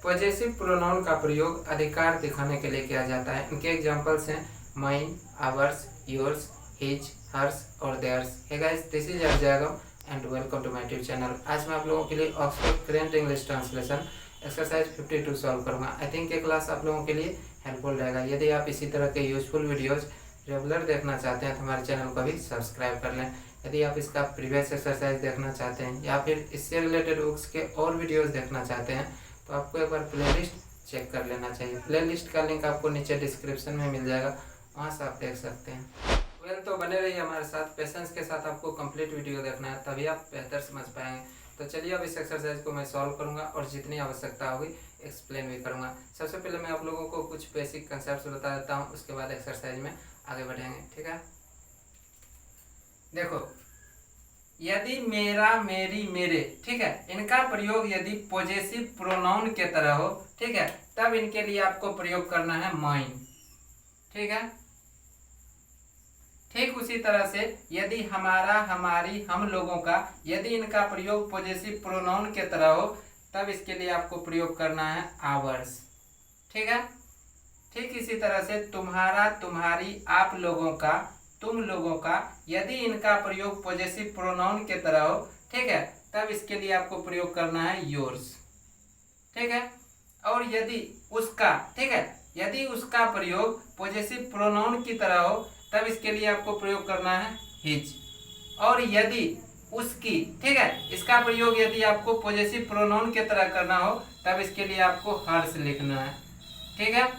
Possessive pronoun का प्रयोग अधिकार दिखाने के लिए किया जाता है। इनके एग्जांपल्स हैं mine, ours, yours, his, hers और theirs. Hey guys, this is Ajaygam and welcome to my YouTube channel. आज मैं आप लोगों के लिए Oxford current English translation exercise 52 solve करूंगा। आई थिंक ये क्लास आप लोगों के लिए हेल्पफुल रहेगा। यदि आप इसी तरह के यूजफुल वीडियोज रेगुलर देखना चाहते हैं तो हमारे चैनल को भी सब्सक्राइब कर लें। यदि आप इसका प्रीवियस एक्सरसाइज देखना चाहते हैं या फिर इससे रिलेटेड बुक्स के और वीडियोस देखना चाहते हैं तो आपको एक बार प्लेलिस्ट चेक कर लेना चाहिए। प्लेलिस्ट का लिंक आपको नीचे डिस्क्रिप्शन में मिल जाएगा, वहाँ से आप देख सकते हैं। वेल, तो बने रहिए हमारे साथ, पेशेंस के साथ आपको कंप्लीट वीडियो देखना है, तभी आप बेहतर समझ पाएंगे। तो चलिए अब इस एक्सरसाइज को मैं सॉल्व करूंगा और जितनी आवश्यकता होगी एक्सप्लेन भी करूंगा। सबसे पहले मैं आप लोगों को कुछ बेसिक कंसेप्ट बता देता हूँ, उसके बाद एक्सरसाइज में आगे बढ़ेंगे। ठीक है, देखो, यदि मेरा, मेरी, मेरे, ठीक है, इनका प्रयोग यदि पॉजेसिव प्रोनाउन के तरह हो, ठीक है, तब इनके लिए आपको प्रयोग करना है माइन। ठीक है, ठीक उसी तरह से यदि हमारा, हमारी, हम लोगों का, यदि इनका प्रयोग पॉजेसिव प्रोनाउन के तरह हो तब इसके लिए आपको प्रयोग करना है आवर्स। ठीक है, ठीक इसी तरह से तुम्हारा, तुम्हारी, आप लोगों का, तुम लोगों का, यदि इनका प्रयोग पॉजेसिव प्रोनाउन के तरह हो, ठीक है, तब इसके लिए आपको प्रयोग करना है योर्स। ठीक है, और यदि उसका, ठीक है, यदि उसका प्रयोग पॉजेसिव प्रोनाउन की तरह हो तब इसके लिए आपको प्रयोग करना है हिज। और यदि उसकी, ठीक है, इसका प्रयोग यदि आपको पॉजेसिव प्रोनाउन के तरह करना हो तब इसके लिए आपको हर्ष लिखना है। ठीक है,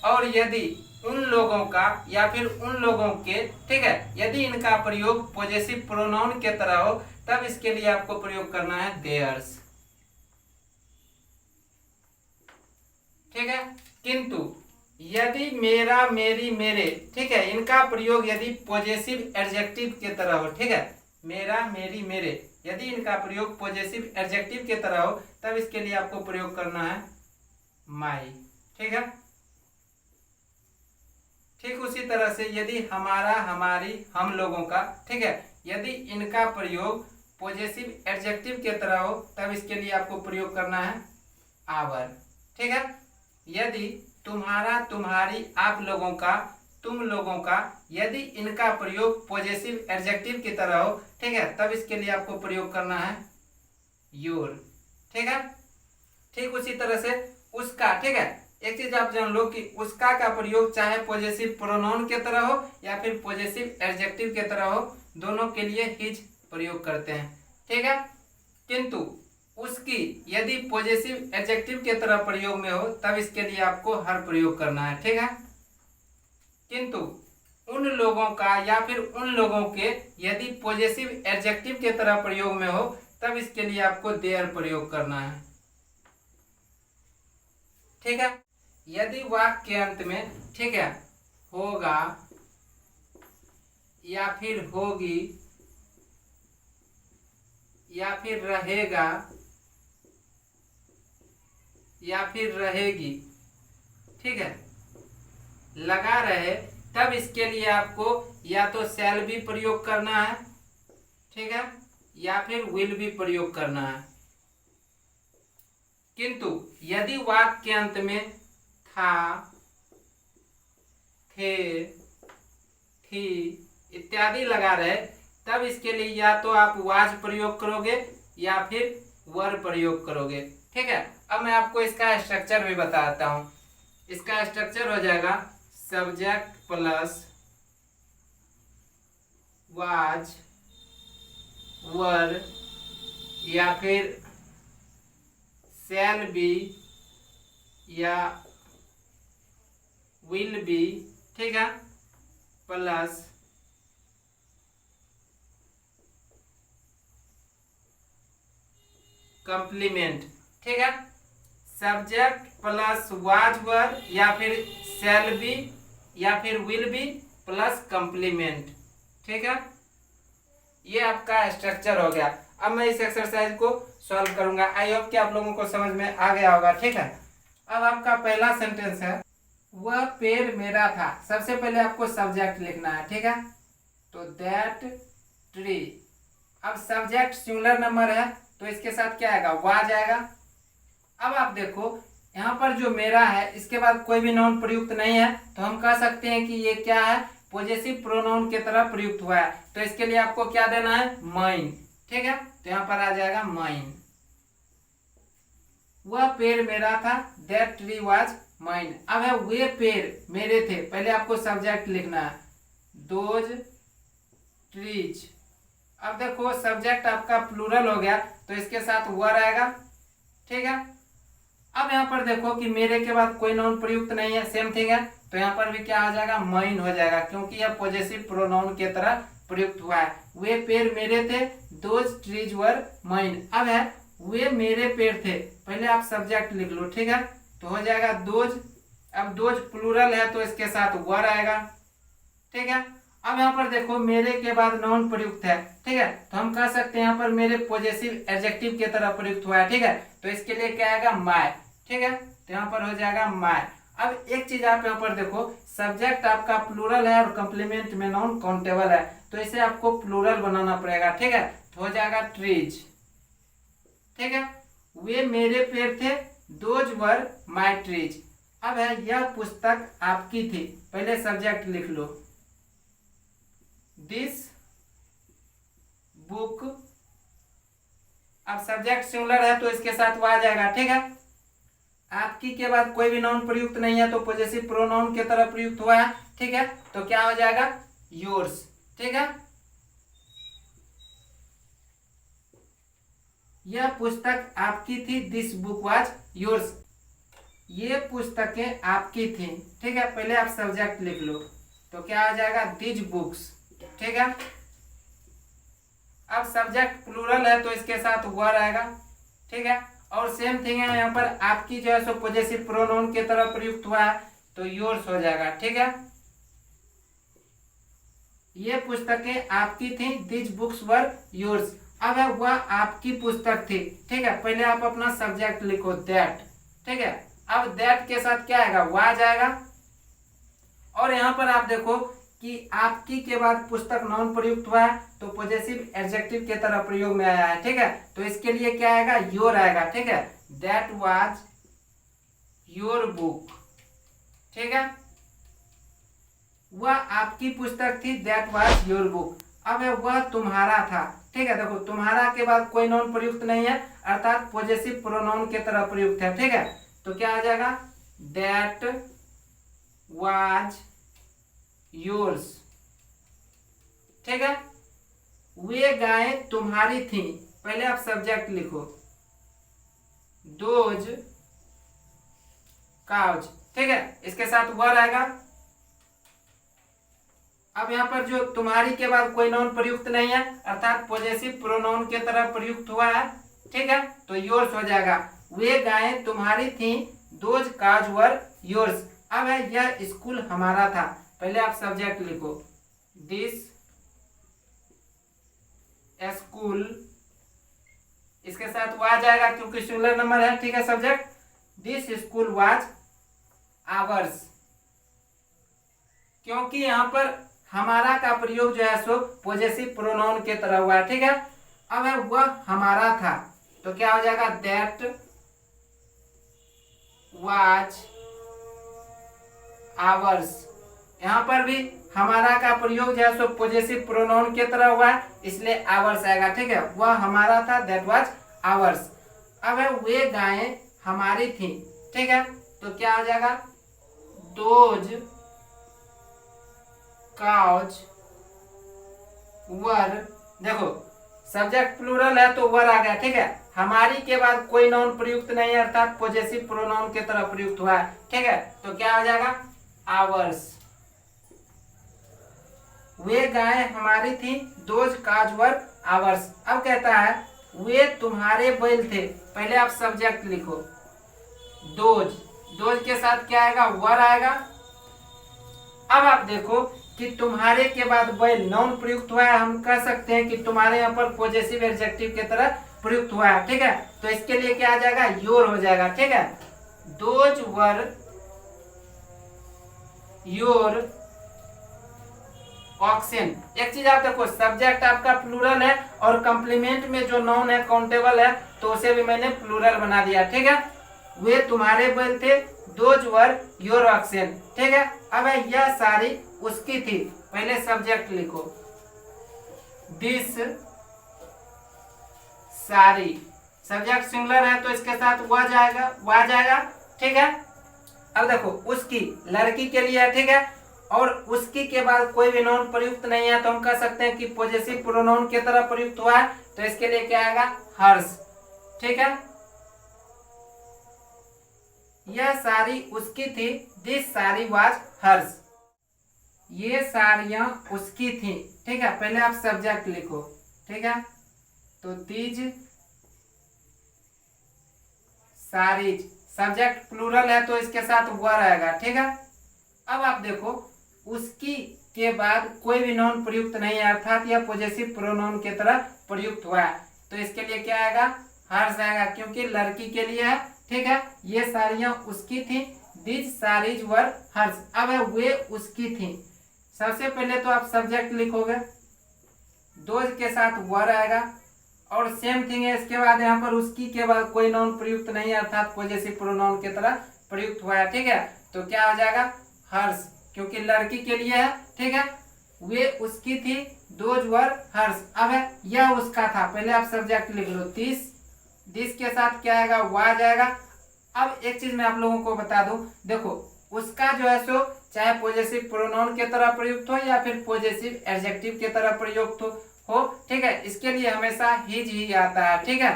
और यदि उन लोगों का या फिर उन लोगों के, ठीक है, यदि इनका प्रयोग पॉजेसिव प्रोनाउन के तरह हो तब इसके लिए आपको प्रयोग करना है देयर्स। ठीक है, किंतु यदि मेरा, मेरी, मेरे, ठीक है, इनका प्रयोग यदि पॉजेसिव एडजेक्टिव के तरह हो, ठीक है, मेरा, मेरी, मेरे, यदि इनका प्रयोग पॉजेसिव एडजेक्टिव के तरह हो तब इसके लिए आपको प्रयोग करना है माई। ठीक है, ठीक उसी तरह से यदि हमारा, हमारी, हम लोगों का, ठीक है, यदि इनका प्रयोग पॉजेसिव एडजेक्टिव के तरह हो तब इसके लिए आपको प्रयोग करना है आवर। ठीक है, यदि तुम्हारा, तुम्हारी, आप लोगों का, तुम लोगों का, यदि इनका प्रयोग पॉजेसिव एडजेक्टिव की तरह हो, ठीक है, तब इसके लिए आपको प्रयोग करना है योर। ठीक है, ठीक उसी तरह से उसका, ठीक है, एक चीज आप जान लो कि उसका का प्रयोग चाहे पॉजेसिव प्रोनाउन के तरह हो या फिर पॉजेसिव एडजेक्टिव के तरह हो, दोनों के लिए हिज प्रयोग करते हैं। ठीक है, किंतु उसकी यदि पॉजेसिव एडजेक्टिव के तरह प्रयोग में हो तब इसके लिए आपको हर प्रयोग करना है। ठीक है, किंतु उन लोगों का या फिर उन लोगों के यदि पॉजेसिव एडजेक्टिव के तरह प्रयोग में हो तब इसके लिए आपको देयर प्रयोग करना है। ठीक है, यदि वाक्य के अंत में, ठीक है, होगा या फिर होगी या फिर रहेगा या फिर रहेगी, ठीक है, लगा रहे, तब इसके लिए आपको या तो शैल भी प्रयोग करना है, ठीक है, या फिर विल भी प्रयोग करना है। किंतु यदि वाक्य के अंत में था, थे, थी इत्यादि लगा रहे तब इसके लिए या तो आप वाज प्रयोग करोगे या फिर वर प्रयोग करोगे। ठीक है, अब मैं आपको इसका स्ट्रक्चर भी बताता हूं। इसका स्ट्रक्चर हो जाएगा सब्जेक्ट प्लस वाज, वर, या फिर शैल बी या विल बी, ठीक है, प्लस कंप्लीमेंट। ठीक है, सब्जेक्ट प्लस वाज, वर, या फिर शैल बी या फिर विल बी प्लस कंप्लीमेंट। ठीक है, ये आपका स्ट्रक्चर हो गया। अब मैं इस एक्सरसाइज को सॉल्व करूंगा। आई होप कि आप लोगों को समझ में आ गया होगा। ठीक है, अब आपका पहला सेंटेंस है वह पेड़ मेरा था। सबसे पहले आपको सब्जेक्ट लिखना है। ठीक है, तो दैट ट्री। अब सब्जेक्ट सिंगुलर नंबर है तो इसके साथ क्या आएगा, वाज आएगा। अब आप देखो यहाँ पर जो मेरा है इसके बाद कोई भी नाउन प्रयुक्त नहीं है, तो हम कह सकते हैं कि ये क्या है, पॉजेसिव प्रोनाउन की तरह प्रयुक्त हुआ है। तो इसके लिए आपको क्या देना है, माइन। ठीक है, तो यहाँ पर आ जाएगा माइन। वह पेड़ मेरा था, दैट ट्री वाज माइन। अब है वे पेड़ मेरे थे, पहले आपको सब्जेक्ट लिखना है, दोज ट्रीज। अब देखो सब्जेक्ट आपका प्लूरल हो गया तो इसके साथ वर आएगा। ठीक है, अब यहाँ पर देखो कि मेरे के बाद कोई नाउन प्रयुक्त नहीं है, सेम थिंग है, तो यहाँ पर भी क्या हो जाएगा, माइन हो जाएगा, क्योंकि यह पॉजेसिव प्रोनाउन की तरह प्रयुक्त हुआ है। वे पेड़ मेरे थे, दोज ट्रीज वर माइन। अब है वे मेरे पेड़ थे, पहले आप सब्जेक्ट लिख लो। ठीक है, तो हो जाएगा दोज। अब दोज प्लूरल है तो इसके साथ वर आएगा। ठीक है, अब यहाँ पर देखो मेरे के बाद नाउन प्रयुक्त है। ठीक है, तो हम कह सकते हैं यहाँ पर मेरे पॉजेसिव एडजेक्टिव की तरह प्रयुक्त हुआ है। ठीक है, तो इसके लिए क्या आएगा, माय। ठीक है, तो यहाँ पर हो जाएगा माय। अब एक चीज आप यहाँ पर देखो, सब्जेक्ट आपका प्लूरल है और कंप्लीमेंट में नाउन काउंटेबल है, तो इसे आपको प्लूरल बनाना पड़ेगा। ठीक है, तो हो जाएगा ट्रीज। ठीक है, वे मेरे पेड़ थे, दोज वर माय ट्रीज। अब है यह पुस्तक आपकी थी, पहले सब्जेक्ट लिख लो, दिस बुक। अब सब्जेक्ट सिंगुलर है तो इसके साथ वो आ जाएगा। ठीक है, आपकी के बाद कोई भी नाउन प्रयुक्त नहीं है तो पॉजेसिव प्रोनाउन की तरह प्रयुक्त हुआ है। ठीक है, तो क्या हो जाएगा, योर्स। ठीक है, यह पुस्तक आपकी थी, दिस बुक वाज योर्स। ये पुस्तकें आपकी थी। ठीक है, पहले आप सब्जेक्ट लिख लो, तो क्या आ जाएगा, दिस बुक्स। ठीक है, अब सब्जेक्ट प्लूरल है तो इसके साथ वर आएगा। ठीक है, और सेम थिंग है, यहाँ पर आपकी जो है सो पॉजेसिव प्रोनाउन की तरह प्रयुक्त हुआ है तो योर्स हो जाएगा। ठीक है, ये पुस्तकें आपकी थी, दिस बुक्स वर योर्स। अब है वह आपकी पुस्तक थी। ठीक है, पहले आप अपना सब्जेक्ट लिखो, दैट। ठीक है, अब दैट के साथ क्या आएगा, वह आ जाएगा। और यहाँ पर आप देखो कि आपकी के बाद पुस्तक नाउन प्रयुक्त हुआ है तो पॉजेसिव एडजेक्टिव के तरह प्रयोग में आया है। ठीक है, तो इसके लिए क्या आएगा, योर आएगा। ठीक है, दैट वाज योर बुक। ठीक है, वह आपकी पुस्तक थी, दैट वाज योर बुक। अब है वह तुम्हारा था। ठीक है, देखो तुम्हारा के बाद कोई नाउन प्रयुक्त नहीं है, अर्थात पॉजेसिव प्रोनाउन के तरह प्रयुक्त है। ठीक है, तो क्या आ जाएगा, दैट वाज योर्स। ठीक है, वे गायें तुम्हारी थी, पहले आप सब्जेक्ट लिखो, दोज काउज। ठीक है, इसके साथ वर आएगा। अब यहाँ पर जो तुम्हारी के बाद कोई नाउन प्रयुक्त नहीं है, अर्थात पॉजेसिव प्रोनाउन की तरह प्रयुक्त हुआ है। ठीक है, तो योर्स हो जाएगा। वे गायें तुम्हारी थी, दोज काउज वर योर्स। अब है यह स्कूल हमारा था, पहले आप सब्जेक्ट लिखो, दिस स्कूल। इसके साथ वो आ जाएगा क्योंकि सिंगुलर नंबर है। ठीक है, subject, this school was hours, क्योंकि यहाँ पर हमारा का प्रयोग जो है सो पॉजेसिव प्रोनाउन के तरह हुआ है। ठीक है, अब है वह हमारा था, तो क्या हो जाएगा, दैट वाज आवर्स। यहाँ पर भी हमारा का प्रयोग जो है सो पॉजेसिव प्रोनाउन के तरह हुआ है, इसलिए आवर्स आएगा। ठीक है, वह हमारा था, दैट वाज आवर्स। अब है वे गायें हमारी थी। ठीक है, तो क्या हो जाएगा, दोज काउज वर। देखो सब्जेक्ट प्लूरल है तो वर आ गया। ठीक है, हमारी के बाद कोई नाउन प्रयुक्त नहीं है, अर्थात पॉजेसिव प्रोनाउन के तरह प्रयुक्त हुआ है। ठीक है, तो क्या हो जाएगा, आवर्स। वे गायें हमारी थी, दोज काज वर आवर्स। अब कहता है वे तुम्हारे बैल थे, पहले आप सब्जेक्ट लिखो, दोज। दोज के साथ क्या आएगा, वर आएगा। अब आप देखो कि तुम्हारे के बाद बैल नाउन प्रयुक्त हुआ है, हम कह सकते हैं कि तुम्हारे यहाँ पर पॉजेसिव एडजेक्टिव की तरह प्रयुक्त हुआ है। ठीक है, तो इसके लिए क्या आ जाएगा, योर हो जाएगा। ठीक है, दोज वर योर ऑक्सन। एक चीज आप देखो, सब्जेक्ट आपका प्लूरल है और कंप्लीमेंट में जो नाउन है काउंटेबल है, तो उसे भी मैंने प्लूरल बना दिया। ठीक है, वे तुम्हारे बैल थे, दोज वर योर ऑक्सन। ठीक है, अब यह सारी उसकी थी, पहले सब्जेक्ट लिखो, दिस सारी, सब्जेक्ट सिंगुलर है तो इसके साथ वह जाएगा। ठीक है, अब देखो उसकी लड़की के लिए है। ठीक है, और उसकी के बाद कोई भी नाउन प्रयुक्त नहीं है तो हम कह सकते हैं कि पॉजेसिव प्रोनाउन की तरह प्रयुक्त हुआ है, तो इसके लिए क्या आएगा, हर्ष। ठीक है, यह साड़ी उसकी थी, दिस साड़ी वाज हर्ष, ये साड़ियां उसकी थी। ठीक है, पहले आप सब्जेक्ट लिखो। ठीक है, तो दीज साड़ीज, सब्जेक्ट प्लूरल है तो इसके साथ वर आएगा। ठीक है, अब आप देखो उसकी के बाद कोई भी नाउन प्रयुक्त नहीं है, अर्थात यह पॉजेसिव प्रोनाउन की तरह प्रयुक्त हुआ है, तो इसके लिए क्या आएगा, हर्ष आएगा, क्योंकि लड़की के लिए है। ठीक है, ये साड़ियां उसकी थी, दीज साड़ीज वर हर्ष। अब है वे उसकी थी, सबसे पहले तो आप सब्जेक्ट लिखोगे, दोज के साथ वर आएगा, और सेम थिंग है इसके बाद यहाँ पर उसकी के बाद कोई नाउन प्रयुक्त नहीं है, अर्थात पॉजेसिव प्रोनाउन की तरह प्रयुक्त हुआ है। ठीक है, तो क्या हो जाएगा, हर्ष, क्योंकि लड़की के लिए है। ठीक है, वे उसकी थी, दोज वर हर्ष। अब है यह उसका था, पहले आप सब्जेक्ट लिख लो, दिस के साथ क्या आएगा, वाज आएगा। अब एक चीज मैं आप लोगों को बता दूं, देखो उसका जो है सो चाहे पॉजेसिव प्रोनाउन की तरह प्रयुक्त हो या फिर पॉजेसिव एडजेक्टिव की तरह प्रयुक्त हो। ठीक है, इसके लिए हमेशा हिज ही आता है। ठीक है,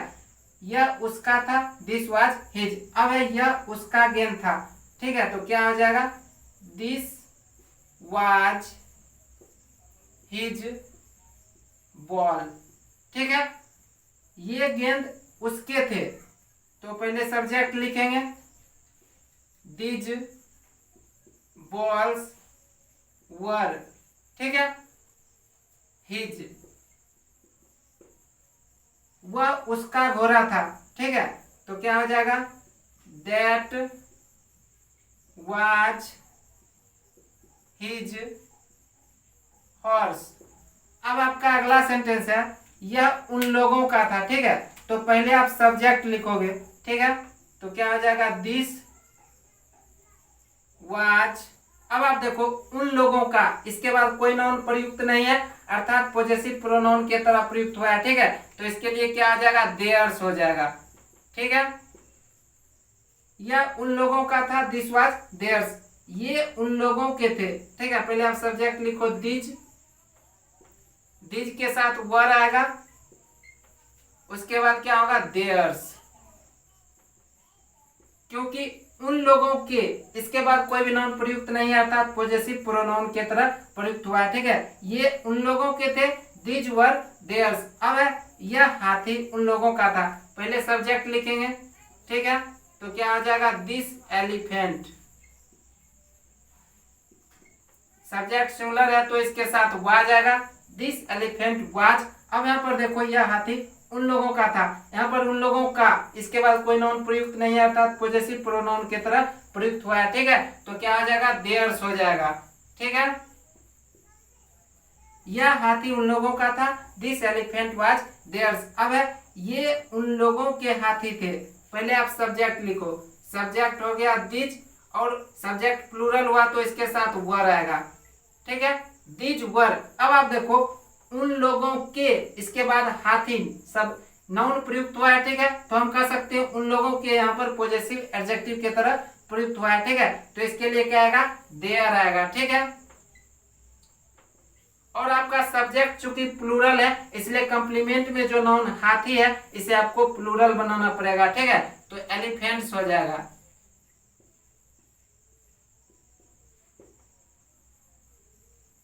यह उसका था, दिस वाज हिज। अब है यह उसका गेंद था। ठीक है, तो क्या हो जाएगा, दिस वाज हिज बॉल। ठीक है, ये गेंद उसके थे, तो पहले सब्जेक्ट लिखेंगे, दिज बॉल्स वर। ठीक है, हिज, वह उसका घोड़ा था। ठीक है, तो क्या हो जाएगा, दैट वाज हिज हॉर्स। अब आपका अगला सेंटेंस है, यह उन लोगों का था। ठीक है, तो पहले आप सब्जेक्ट लिखोगे। ठीक है, तो क्या हो जाएगा, दिस वाज। अब आप देखो उन लोगों का, इसके बाद कोई नाउन प्रयुक्त नहीं है, अर्थात पॉजेसिव प्रोनाउन की तरह प्रयुक्त हुआ है। ठीक है, तो इसके लिए क्या आ जाएगा, देयर्स हो जाएगा। ठीक है, यह उन लोगों का था, दिस वाज देयर्स, ये उन लोगों के थे। ठीक है, पहले आप सब्जेक्ट लिखो, दिज के साथ वर आएगा, उसके बाद क्या होगा, देयर्स, क्योंकि उन लोगों के, इसके बाद कोई भी नाउन प्रयुक्त नहीं है, अर्थात पॉजेसिव प्रोनाउन की तरह प्रयुक्त हुआ है। ठीक है, ये उन लोगों के थे, दीज वर देयर्स। अब है यह हाथी उन लोगों का था, पहले सब्जेक्ट लिखेंगे। ठीक है, तो क्या हो जाएगा, दिस एलिफेंट, सब्जेक्ट सिंगुलर है तो इसके साथ वाज आएगा, दिस एलिफेंट वाज। अब यहाँ पर देखो यह हाथी उन लोगों का था, यहाँ पर उन लोगों का, इसके बाद कोई नाउन प्रयुक्त नहीं है, अर्थात पॉजेसिव प्रोनाउन की तरह प्रयुक्त हुआ है। ठीक है, तो क्या हो जाएगा, देयर्स हो जाएगा। ठीक है, यह हाथी उन लोगों का था, दिस एलिफेंट वाज देयर्स। अब है ये उन लोगों के हाथी थे, पहले आप सब्जेक्ट लिखो, सब्जेक्ट हो गया दिज, और सब्जेक्ट प्लूरल हुआ तो इसके साथ वर आएगा। ठीक है, दिज वर। अब आप देखो उन लोगों के, इसके बाद हाथी, सब नाउन प्रयुक्त हुआ है। ठीक है, तो हम कह सकते हैं उन लोगों के यहाँ पर पॉजेसिव एडजेक्टिव की तरह प्रयुक्त हुआ है। ठीक है, तो इसके लिए क्या आएगा, देयर आएगा। ठीक है, और आपका सब्जेक्ट चूंकि प्लूरल है, इसलिए कंप्लीमेंट में जो नाउन हाथी है इसे आपको प्लूरल बनाना पड़ेगा। ठीक है, तो एलिफेंट्स हो जाएगा।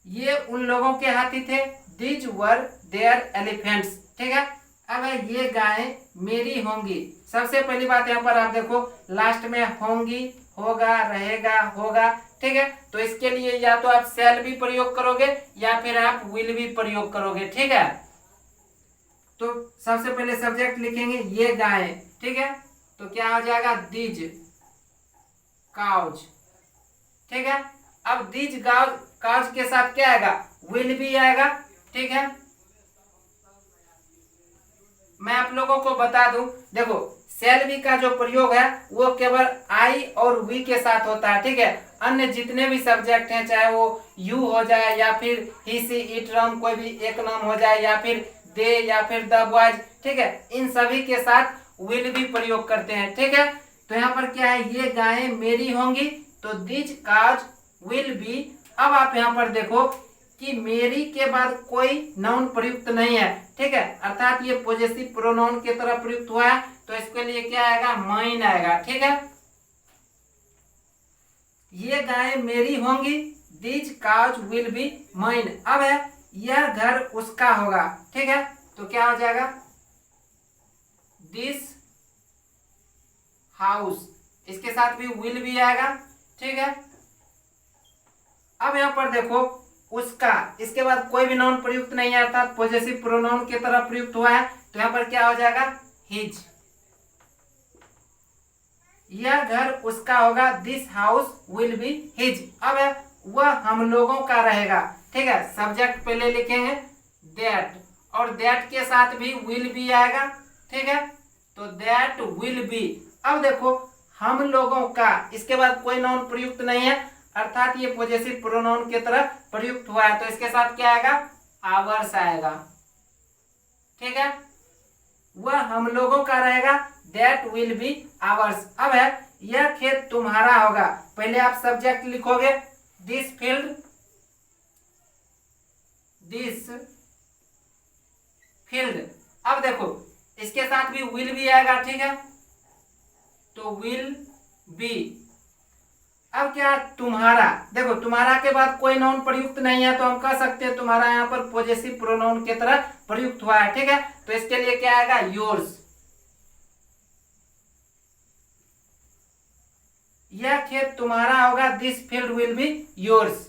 ये उन लोगों के हाथी थे, दीज वर देयर एलिफेंट्स। ठीक है, अब है ये गायें मेरी होंगी। सबसे पहली बात यहाँ पर आप देखो, लास्ट में होंगी, होगा, रहेगा, होगा। ठीक है, तो इसके लिए या तो आप शैल भी प्रयोग करोगे या फिर आप विल भी प्रयोग करोगे। ठीक है, तो सबसे पहले सब्जेक्ट लिखेंगे, ये गायें। ठीक है, तो क्या हो जाएगा, दीज काउज। ठीक है, अब दीज काउज के साथ क्या आएगा, विल भी आएगा। ठीक है, मैं आप लोगों को बता दूं, देखो शैल बी का जो प्रयोग है वो केवल आई और वी के साथ होता है, ठीक है। अन्य जितने भी सब्जेक्ट हैं, चाहे वो यू हो जाए या फिर ही सी इट रम, कोई भी एक नाम हो जाए, या फिर दे या फिर द बॉयज, ठीक है, इन सभी के साथ विल भी प्रयोग करते हैं, ठीक है। तो यहाँ पर क्या है, ये गायें मेरी होंगी, तो दिस काज विल बी। अब आप यहाँ पर देखो कि मेरी के बाद कोई नाउन प्रयुक्त नहीं है, ठीक है, अर्थात ये पॉजेसिव प्रोनाउन की तरह प्रयुक्त हुआ है, तो इसके लिए क्या आएगा, माइन आएगा, ठीक है। ये गायें मेरी होंगी, this cows will be mine. अब है यह घर उसका होगा, ठीक है, तो क्या हो जाएगा, दिस हाउस, इसके साथ भी विल भी आएगा, ठीक है। अब यहां पर देखो उसका, इसके बाद कोई भी नाउन प्रयुक्त नहीं है, अर्थात पॉजेसिव प्रोनाउन की तरह प्रयुक्त हुआ है, तो यहां पर क्या हो जाएगा, हिज। यह घर उसका होगा, this house will be his. अब है वह हम लोगों का रहेगा, ठीक है, सब्जेक्ट पहले लिखेंगे दैट, और दैट के साथ भी विल बी आएगा, ठीक है, तो दैट विल बी। अब देखो हम लोगों का, इसके बाद कोई नाउन प्रयुक्त नहीं है, अर्थात ये पॉजेसिव प्रोनाउन की तरह प्रयुक्त हुआ है, तो इसके साथ क्या आएगा, आवर्स आएगा, ठीक है। वह हम लोगों का रहेगा, दैट विल बी आवर्स। अब है यह खेत तुम्हारा होगा, पहले आप सब्जेक्ट लिखोगे दिस फील्ड, दिस फील्ड। अब देखो इसके साथ भी विल भी आएगा, ठीक है, तो विल बी। अब क्या, तुम्हारा, देखो तुम्हारा के बाद कोई नाउन प्रयुक्त नहीं है, तो हम कह सकते हैं तुम्हारा यहाँ पर पॉजेसिव प्रोनाउन की तरह प्रयुक्त हुआ है, ठीक है, तो इसके लिए क्या आएगा, योर्स। यह खेत तुम्हारा होगा, this field will be yours.